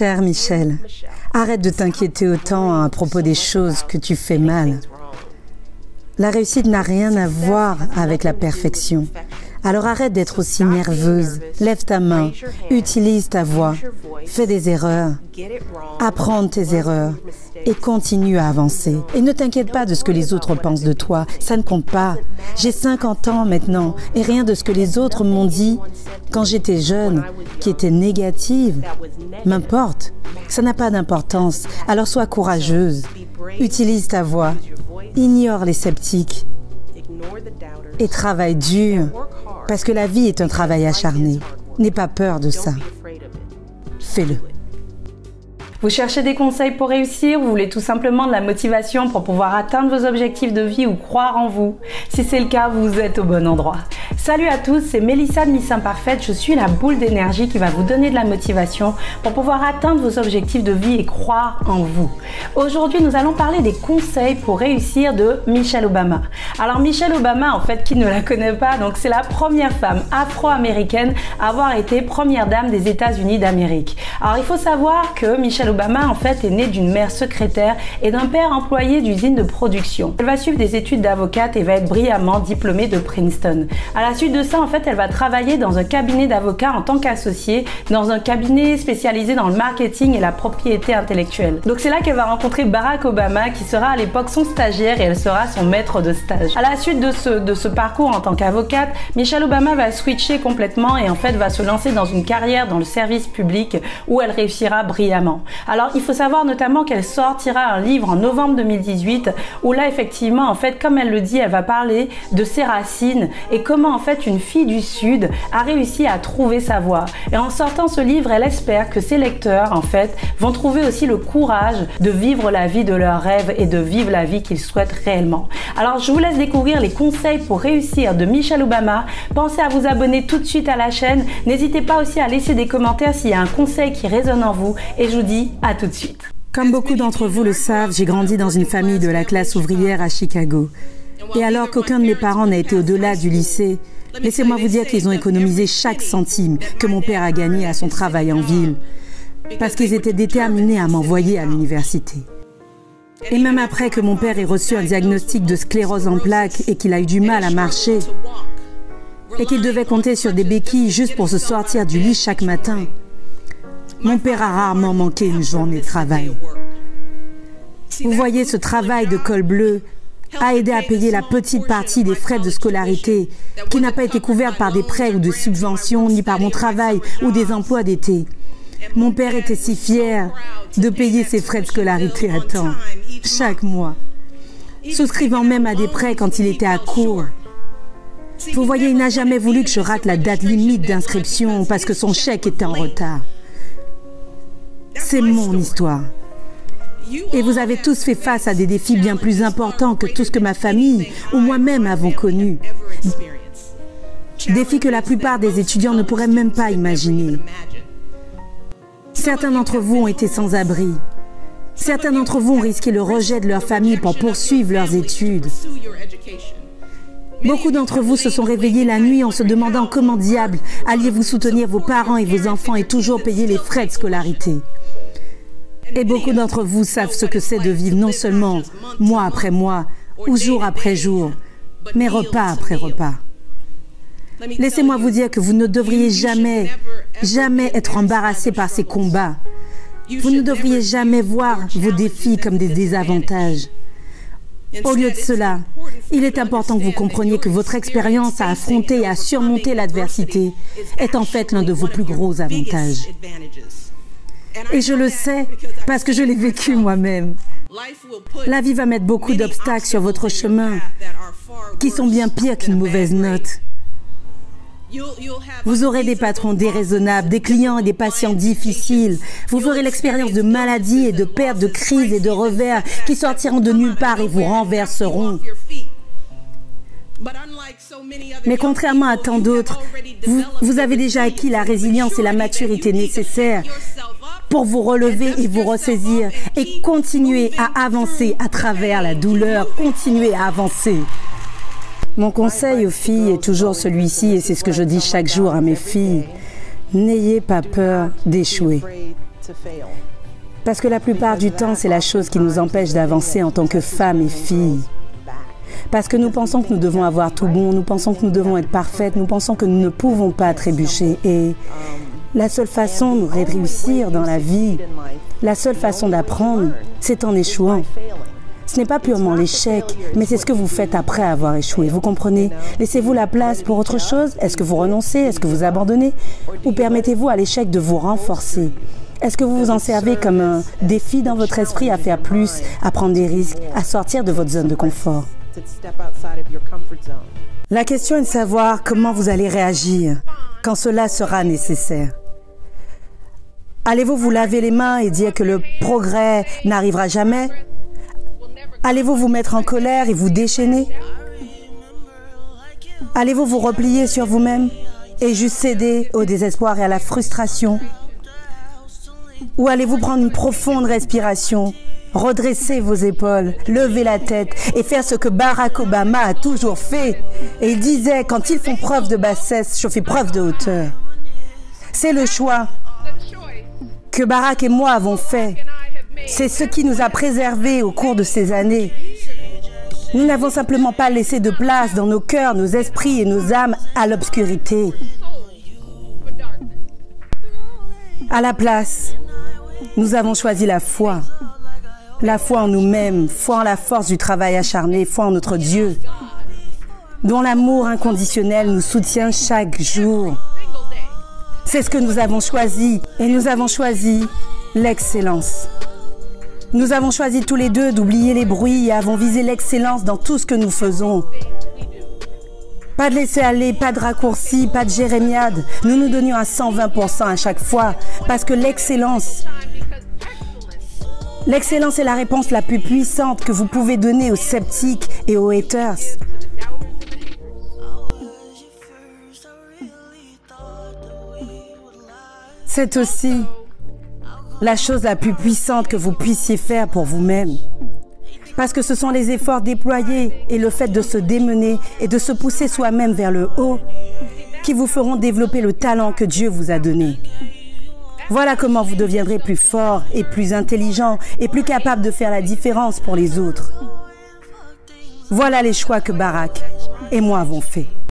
Cher Michel, arrête de t'inquiéter autant à propos des choses que tu fais mal. La réussite n'a rien à voir avec la perfection. Alors arrête d'être aussi nerveuse. Lève ta main, utilise ta voix, fais des erreurs, apprends de tes erreurs et continue à avancer. Et ne t'inquiète pas de ce que les autres pensent de toi, ça ne compte pas. J'ai 50 ans maintenant et rien de ce que les autres m'ont dit quand j'étais jeune, qui était négative, m'importe. Ça n'a pas d'importance, alors sois courageuse, utilise ta voix, ignore les sceptiques et travaille dur, parce que la vie est un travail acharné. N'aie pas peur de ça. Fais-le. Vous cherchez des conseils pour réussir? Vous voulez tout simplement de la motivation pour pouvoir atteindre vos objectifs de vie ou croire en vous? Si c'est le cas, vous êtes au bon endroit. Salut à tous, c'est Mélissa de Miss Imparfaite. Je suis la boule d'énergie qui va vous donner de la motivation pour pouvoir atteindre vos objectifs de vie et croire en vous. Aujourd'hui, nous allons parler des conseils pour réussir de Michelle Obama. Alors Michelle Obama, en fait, qui ne la connaît pas, donc c'est la première femme afro-américaine à avoir été première dame des États-Unis d'Amérique. Alors il faut savoir que Michelle Obama, en fait, est née d'une mère secrétaire et d'un père employé d'usine de production. Elle va suivre des études d'avocate et va être brillamment diplômée de Princeton. À la suite de ça, en fait, elle va travailler dans un cabinet d'avocats en tant qu'associée, dans un cabinet spécialisé dans le marketing et la propriété intellectuelle. Donc c'est là qu'elle va rencontrer Barack Obama, qui sera à l'époque son stagiaire et elle sera son maître de stage. À la suite de ce parcours en tant qu'avocate, Michelle Obama va switcher complètement et en fait va se lancer dans une carrière dans le service public où elle réussira brillamment. Alors il faut savoir notamment qu'elle sortira un livre en novembre 2018 où là effectivement en fait comme elle le dit, elle va parler de ses racines et comment en fait une fille du Sud a réussi à trouver sa voie. Et en sortant ce livre, elle espère que ses lecteurs en fait vont trouver aussi le courage de vivre la vie de leurs rêves et de vivre la vie qu'ils souhaitent réellement. Alors je vous laisse découvrir les conseils pour réussir de Michelle Obama. Pensez à vous abonner tout de suite à la chaîne. N'hésitez pas aussi à laisser des commentaires s'il y a un conseil qui résonne en vous et je vous dis à tout de suite. Comme beaucoup d'entre vous le savent, j'ai grandi dans une famille de la classe ouvrière à Chicago. Et alors qu'aucun de mes parents n'a été au-delà du lycée, laissez-moi vous dire qu'ils ont économisé chaque centime que mon père a gagné à son travail en ville, parce qu'ils étaient déterminés à m'envoyer à l'université. Et même après que mon père ait reçu un diagnostic de sclérose en plaques et qu'il a eu du mal à marcher, et qu'il devait compter sur des béquilles juste pour se sortir du lit chaque matin, mon père a rarement manqué une journée de travail. Vous voyez, ce travail de col bleu a aidé à payer la petite partie des frais de scolarité qui n'a pas été couverte par des prêts ou de subventions, ni par mon travail ou des emplois d'été. Mon père était si fier de payer ses frais de scolarité à temps, chaque mois, souscrivant même à des prêts quand il était à court. Vous voyez, il n'a jamais voulu que je rate la date limite d'inscription parce que son chèque était en retard. C'est mon histoire. Et vous avez tous fait face à des défis bien plus importants que tout ce que ma famille ou moi-même avons connu. Défis que la plupart des étudiants ne pourraient même pas imaginer. Certains d'entre vous ont été sans abri. Certains d'entre vous ont risqué le rejet de leur famille pour poursuivre leurs études. Beaucoup d'entre vous se sont réveillés la nuit en se demandant comment diable alliez-vous soutenir vos parents et vos enfants et toujours payer les frais de scolarité. Et beaucoup d'entre vous savent ce que c'est de vivre non seulement mois après mois ou jour après jour, mais repas après repas. Laissez-moi vous dire que vous ne devriez jamais être embarrassé par ces combats. Vous ne devriez jamais voir vos défis comme des désavantages. Au lieu de cela, il est important que vous compreniez que votre expérience à affronter et à surmonter l'adversité est en fait l'un de vos plus gros avantages. Et je le sais parce que je l'ai vécu moi-même. La vie va mettre beaucoup d'obstacles sur votre chemin qui sont bien pires qu'une mauvaise note. Vous aurez des patrons déraisonnables, des clients et des patients difficiles. Vous aurez l'expérience de maladies et de pertes, de crises et de revers qui sortiront de nulle part et vous renverseront. Mais contrairement à tant d'autres, vous avez déjà acquis la résilience et la maturité nécessaires pour vous relever et vous ressaisir et continuer à avancer à travers la douleur, continuer à avancer. Mon conseil aux filles est toujours celui-ci et c'est ce que je dis chaque jour à mes filles. N'ayez pas peur d'échouer. Parce que la plupart du temps, c'est la chose qui nous empêche d'avancer en tant que femmes et filles. Parce que nous pensons que nous devons avoir tout bon, nous pensons que nous devons être parfaites, nous pensons que nous ne pouvons pas trébucher. Et la seule façon de réussir dans la vie, la seule façon d'apprendre, c'est en échouant. Ce n'est pas purement l'échec, mais c'est ce que vous faites après avoir échoué. Vous comprenez? Laissez-vous la place pour autre chose? Est-ce que vous renoncez? Est-ce que vous abandonnez? Ou permettez-vous à l'échec de vous renforcer? Est-ce que vous vous en servez comme un défi dans votre esprit à faire plus, à prendre des risques, à sortir de votre zone de confort? La question est de savoir comment vous allez réagir quand cela sera nécessaire. Allez-vous vous laver les mains et dire que le progrès n'arrivera jamais? Allez-vous vous mettre en colère et vous déchaîner? Allez-vous vous replier sur vous-même et juste céder au désespoir et à la frustration? Ou allez-vous prendre une profonde respiration, redresser vos épaules, lever la tête et faire ce que Barack Obama a toujours fait? Et il disait, quand ils font preuve de bassesse, je fais preuve de hauteur. C'est le choix que Barack et moi avons fait. C'est ce qui nous a préservés au cours de ces années. Nous n'avons simplement pas laissé de place dans nos cœurs, nos esprits et nos âmes à l'obscurité. À la place, nous avons choisi la foi. La foi en nous-mêmes, foi en la force du travail acharné, foi en notre Dieu, dont l'amour inconditionnel nous soutient chaque jour. C'est ce que nous avons choisi, et nous avons choisi l'excellence. Nous avons choisi tous les deux d'oublier les bruits et avons visé l'excellence dans tout ce que nous faisons. Pas de laisser aller, pas de raccourcis, pas de jérémiade. Nous nous donnions à 120% à chaque fois, parce que l'excellence est la réponse la plus puissante que vous pouvez donner aux sceptiques et aux haters. C'est aussi la chose la plus puissante que vous puissiez faire pour vous-même. Parce que ce sont les efforts déployés et le fait de se démener et de se pousser soi-même vers le haut qui vous feront développer le talent que Dieu vous a donné. Voilà comment vous deviendrez plus fort et plus intelligent et plus capable de faire la différence pour les autres. Voilà les choix que Barack et moi avons faits.